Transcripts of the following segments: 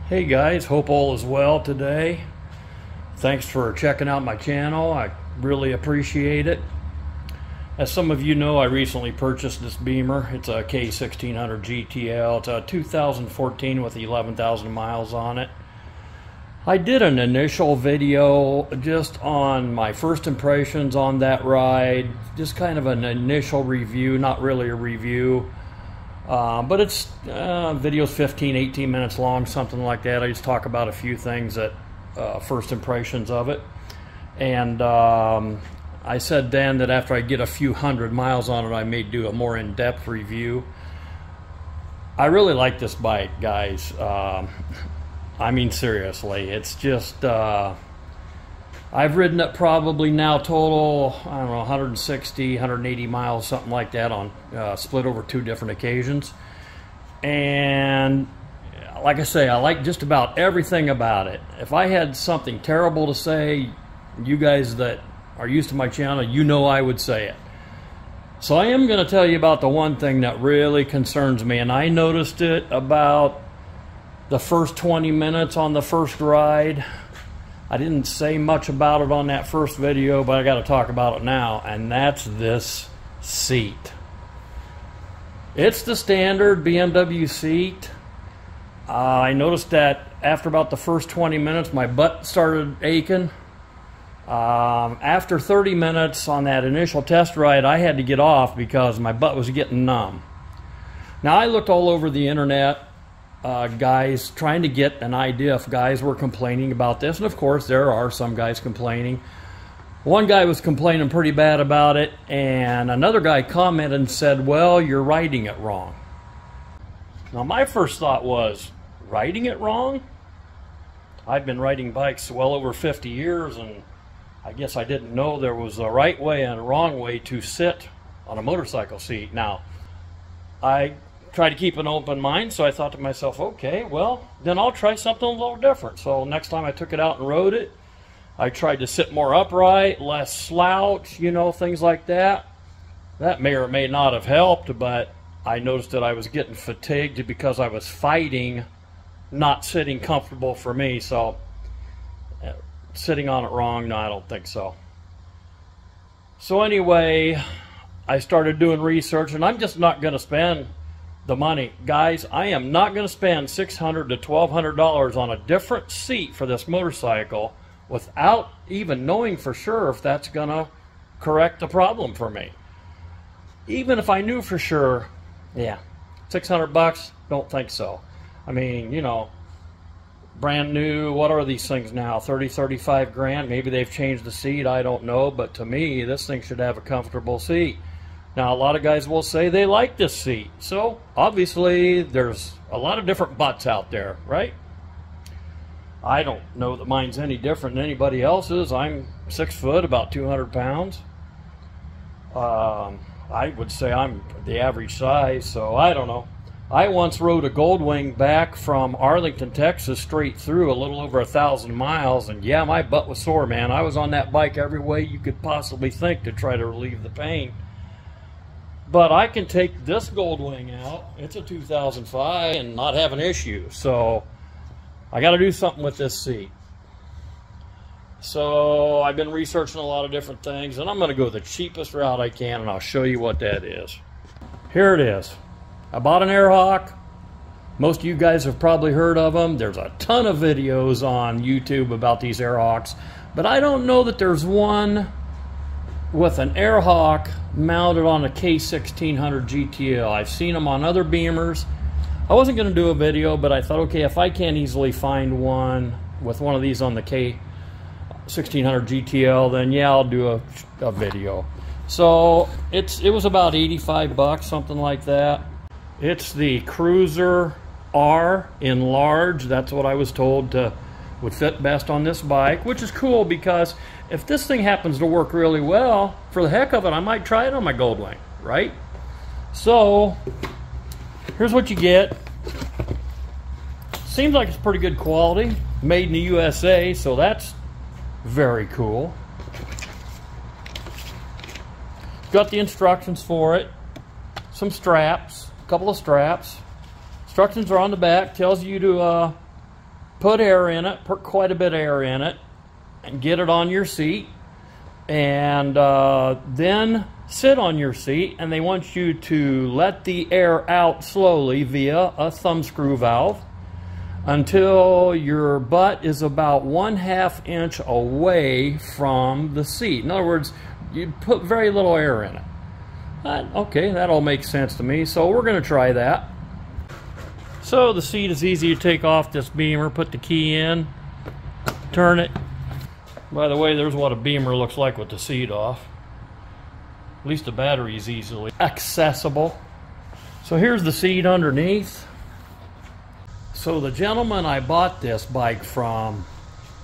Hey guys, hope all is well today. Thanks for checking out my channel. I really appreciate it. As some of you know, I recently purchased this Beamer. It's a K1600GTL. It's a 2014 with 11,000 miles on it. I did an initial video just on my first impressions on that ride. Just kind of an initial review, not really a review. But it's video's 15-18 minutes long, something like that. I just talk about a few things that first impressions of it. And I said then that after I get a few hundred miles on it, I may do a more in-depth review. I really like this bike, guys. I mean, seriously, it's just I've ridden it probably now total, I don't know, 160, 180 miles, something like that, on split over 2 different occasions. And like I say, I like just about everything about it. If I had something terrible to say, you guys that are used to my channel, you know I would say it. So I am going to tell you about the one thing that really concerns me, and I noticed it about the first 20 minutes on the first ride. I didn't say much about it on that first video, but I got to talk about it now, and that's this seat. It's the standard BMW seat. I noticed that after about the first 20 minutes, my butt started aching. After 30 minutes on that initial test ride, I had to get off because my butt was getting numb. Now, I looked all over the internet, guys trying to get an idea if guys were complaining about this, and of course there are some guys complaining. One guy was complaining pretty bad about it, and another guy commented and said, well, you're writing it wrong. Now, my first thought was, writing it wrong? I've been riding bikes well over 50 years, and I guess I didn't know there was a right way and a wrong way to sit on a motorcycle seat. Now, I try to keep an open mind, so I thought to myself, okay, well, then I'll try something a little different. So next time I took it out and rode it, I tried to sit more upright, less slouch, you know, things like that. That may or may not have helped, but I noticed that I was getting fatigued because I was fighting not sitting comfortable for me. So sitting on it wrong, no, I don't think so. So anyway, I started doing research, and I'm just not going to spend the money. Guys, I am not going to spend $600 to $1,200 on a different seat for this motorcycle without even knowing for sure if that's going to correct the problem for me. Even if I knew for sure, yeah, 600 bucks, don't think so. I mean, you know, brand new, what are these things now, 30, 35 grand? Maybe they've changed the seat, I don't know, but to me, this thing should have a comfortable seat. Now, a lot of guys will say they like this seat. So, obviously, there's a lot of different butts out there, right? I don't know that mine's any different than anybody else's. I'm 6 foot, about 200 pounds. I would say I'm the average size, so I don't know. I once rode a Goldwing back from Arlington, Texas, straight through, a little over 1,000 miles, and yeah, my butt was sore, man. I was on that bike every way you could possibly think to try to relieve the pain. But I can take this Goldwing out, it's a 2005, and not have an issue. So I got to do something with this seat. So I've been researching a lot of different things, and I'm going to go the cheapest route I can, and I'll show you what that is. Here it is. I bought an Airhawk. Most of you guys have probably heard of them. There's a ton of videos on YouTube about these Airhawks, but I don't know that there's one with an Airhawk mounted on a K1600GTL. I've seen them on other Beamers. I wasn't going to do a video, but I thought, okay, if I can't easily find one with one of these on the K1600GTL, then yeah, I'll do a video. So it was about 85 bucks, something like that. It's the Cruiser R in large. That's what I was told would fit best on this bike, which is cool because if this thing happens to work really well, for the heck of it, I might try it on my Goldwing, right? So here's what you get. Seems like it's pretty good quality, made in the USA, so that's very cool. Got the instructions for it, some straps, a couple of straps. Instructions are on the back, tells you to put air in it, put quite a bit of air in it, and get it on your seat, and then sit on your seat, and they want you to let the air out slowly via a thumb screw valve until your butt is about 1/2 inch away from the seat. In other words, you put very little air in it. Okay, that all makes sense to me, so we're going to try that. So the seat is easy to take off this Beamer, put the key in, turn it. By the way, there's what a Beamer looks like with the seat off. At least the battery is easily accessible. So here's the seat underneath. So the gentleman I bought this bike from,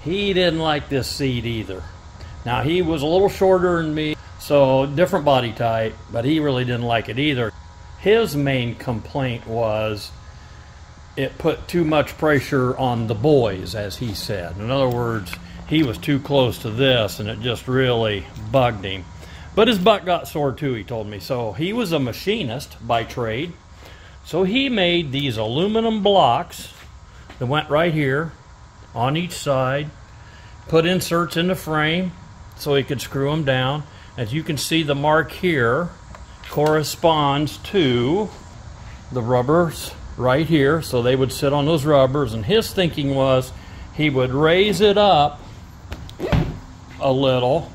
he didn't like this seat either. Now he was a little shorter than me, so different body type, but he really didn't like it either. His main complaint was it put too much pressure on the boys, as he said. In other words, he was too close to this and it just really bugged him. But his butt got sore too, he told me. So he was a machinist by trade. So he made these aluminum blocks that went right here on each side, put inserts in the frame so he could screw them down. As you can see, the mark here corresponds to the rubbers right here, so they would sit on those rubbers, and his thinking was he would raise it up a little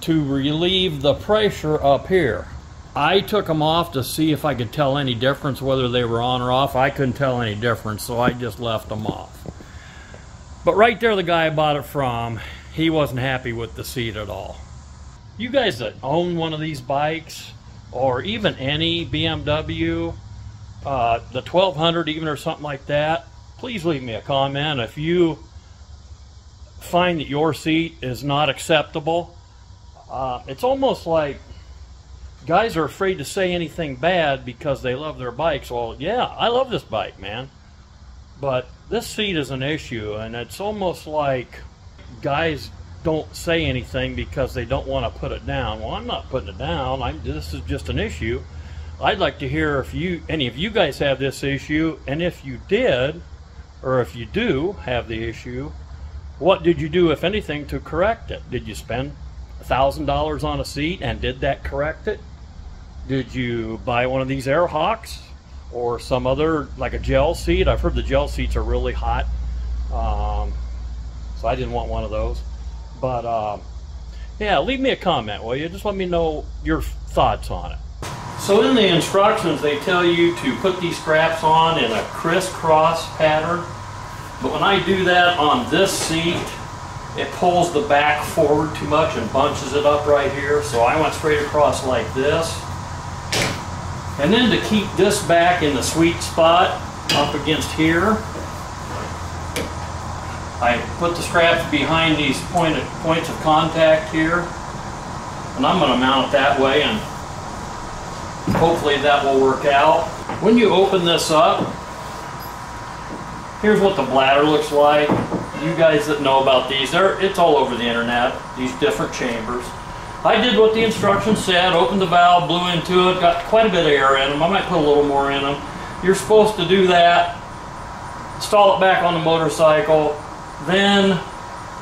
to relieve the pressure up here. I took them off to see if I could tell any difference, whether they were on or off. I couldn't tell any difference, so I just left them off. But right there, the guy I bought it from, he wasn't happy with the seat at all. You guys that own one of these bikes, or even any BMW, the 1200 even, or something like that, please leave me a comment if you find that your seat is not acceptable. It's almost like guys are afraid to say anything bad because they love their bikes. Well, yeah, I love this bike, man, but this seat is an issue, and it's almost like guys don't say anything because they don't want to put it down. Well, I'm not putting it down. This is just an issue. I'd like to hear if any of you guys have this issue, and if you did, or if you do have the issue, what did you do, if anything, to correct it? Did you spend $1,000 on a seat, and did that correct it? Did you buy one of these Air Hawks or some other, like a gel seat? I've heard the gel seats are really hot, so I didn't want one of those. But yeah, leave me a comment, will you? Just let me know your thoughts on it. So in the instructions, they tell you to put these straps on in a crisscross pattern. But when I do that on this seat, it pulls the back forward too much and bunches it up right here. So I went straight across like this. And then to keep this back in the sweet spot up against here, I put the straps behind these points of contact here. And I'm going to mount it that way, and hopefully that will work out. When you open this up, here's what the bladder looks like. You guys that know about these, it's all over the internet, these different chambers. I did what the instructions said, opened the valve, blew into it, got quite a bit of air in them. I might put a little more in them. You're supposed to do that, install it back on the motorcycle, then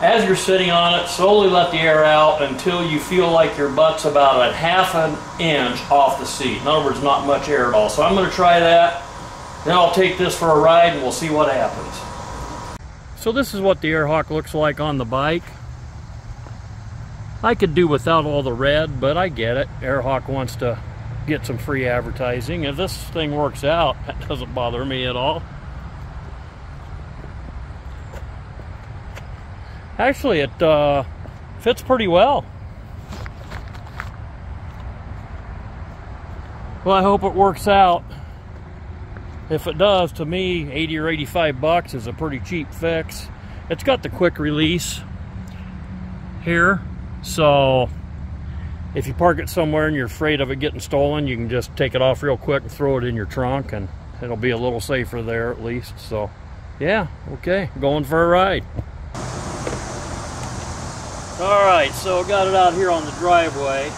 as you're sitting on it, slowly let the air out until you feel like your butt's about a 1/2 inch off the seat. In other words, not much air at all. So I'm going to try that, then I'll take this for a ride and we'll see what happens. So this is what the Air Hawk looks like on the bike. I could do without all the red, but I get it. Air Hawk wants to get some free advertising. If this thing works out, that doesn't bother me at all. Actually, it fits pretty well. Well, I hope it works out. If it does, to me, 80 or 85 bucks is a pretty cheap fix. It's got the quick release here, so if you park it somewhere and you're afraid of it getting stolen, you can just take it off real quick and throw it in your trunk, and it'll be a little safer there at least. So yeah, okay, going for a ride. Alright, so got it out here on the driveway.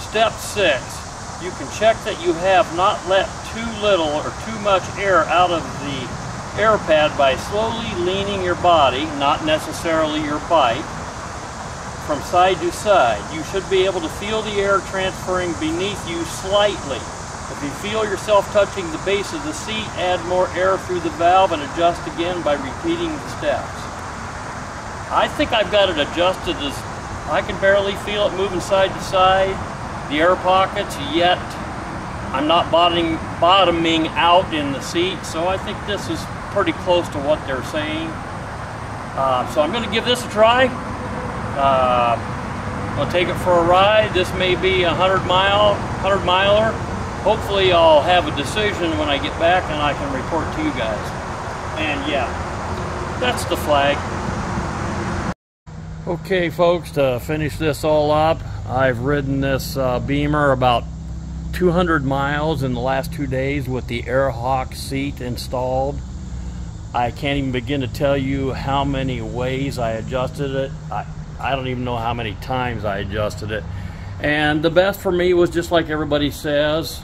Step 6. You can check that you have not let too little or too much air out of the air pad by slowly leaning your body, not necessarily your bike, from side to side. You should be able to feel the air transferring beneath you slightly. If you feel yourself touching the base of the seat, add more air through the valve and adjust again by repeating the steps. I think I've got it adjusted as I can barely feel it moving side to side. The air pockets, yet I'm not bottoming out in the seat, so I think this is pretty close to what they're saying. So I'm going to give this a try. I'll take it for a ride. This may be a 100 miler. Hopefully I'll have a decision when I get back and I can report to you guys. And yeah, that's the flag. Okay folks, to finish this all up, I've ridden this Beamer about 200 miles in the last 2 days with the AirHawk seat installed. I can't even begin to tell you how many ways I adjusted it. I don't even know how many times I adjusted it. And the best for me was, just like everybody says,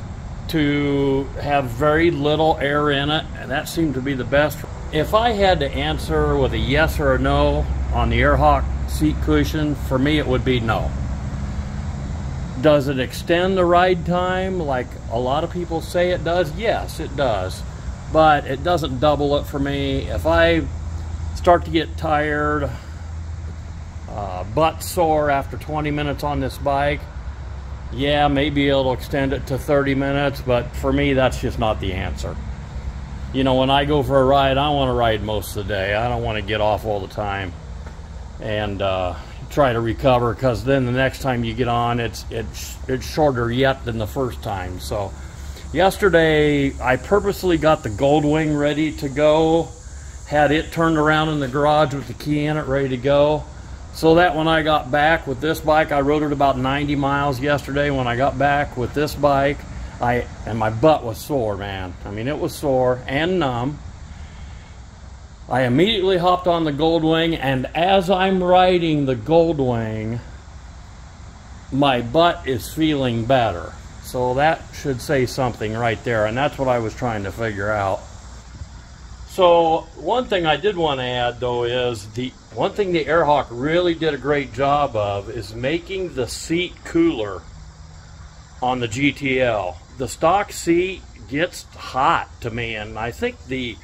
to have very little air in it, and that seemed to be the best. If I had to answer with a yes or a no on the AirHawk seat cushion, for me it would be no. Does it extend the ride time like a lot of people say it does? Yes, it does. But it doesn't double it for me. If I start to get tired, butt sore after 20 minutes on this bike, yeah, maybe it'll extend it to 30 minutes, but for me, that's just not the answer. You know, when I go for a ride, I want to ride most of the day. I don't want to get off all the time and try to recover, because then the next time you get on, it's shorter yet than the first time. So yesterday, I purposely got the Goldwing ready to go, had it turned around in the garage with the key in it, ready to go. So that when I got back with this bike, I rode it about 90 miles yesterday. When I got back with this bike, and my butt was sore, man. I mean, it was sore and numb. I immediately hopped on the Goldwing, and as I'm riding the Goldwing, my butt is feeling better. So that should say something right there, and that's what I was trying to figure out. So one thing I did want to add, though, is one thing the AirHawk really did a great job of is making the seat cooler on the GTL. The stock seat gets hot to me, and I think the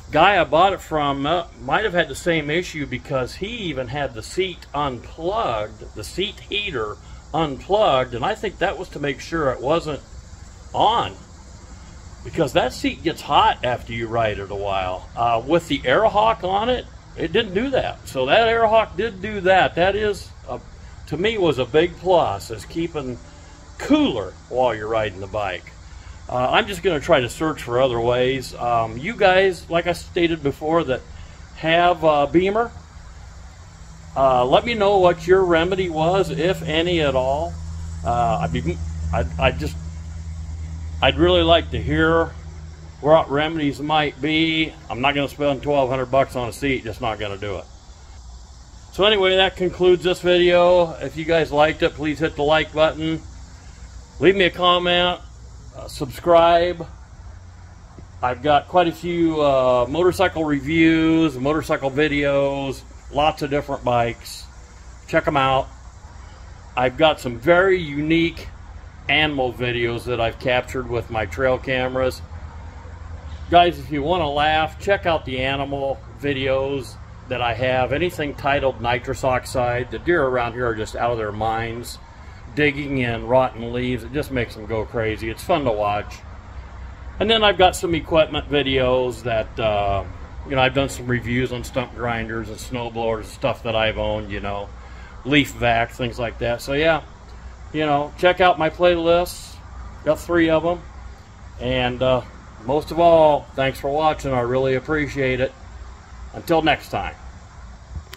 guy I bought it from might have had the same issue, because he even had the seat unplugged, the seat heater unplugged, and I think that was to make sure it wasn't on, because that seat gets hot after you ride it a while. With the AirHawk on it, it didn't do that. So that AirHawk did do that. That is, to me, was a big plus, is keeping cooler while you're riding the bike. I'm just going to try to search for other ways. You guys, like I stated before, that have Beamer, let me know what your remedy was, if any at all. I'd really like to hear what remedies might be. I'm not going to spend $1,200 on a seat, just not going to do it. So anyway, that concludes this video. If you guys liked it, please hit the like button. Leave me a comment. Subscribe. I've got quite a few motorcycle reviews, motorcycle videos, lots of different bikes. Check them out. I've got some very unique animal videos that I've captured with my trail cameras. Guys, if you want to laugh, check out the animal videos that I have. Anything titled nitrous oxide. The deer around here are just out of their minds, digging in rotten leaves. It just makes them go crazy. It's fun to watch. And then I've got some equipment videos that you know, I've done some reviews on stump grinders and snow blowers and stuff that I've owned, you know, leaf vac, things like that. So yeah, you know, check out my playlists. Got 3 of them. And most of all, thanks for watching. I really appreciate it. Until next time.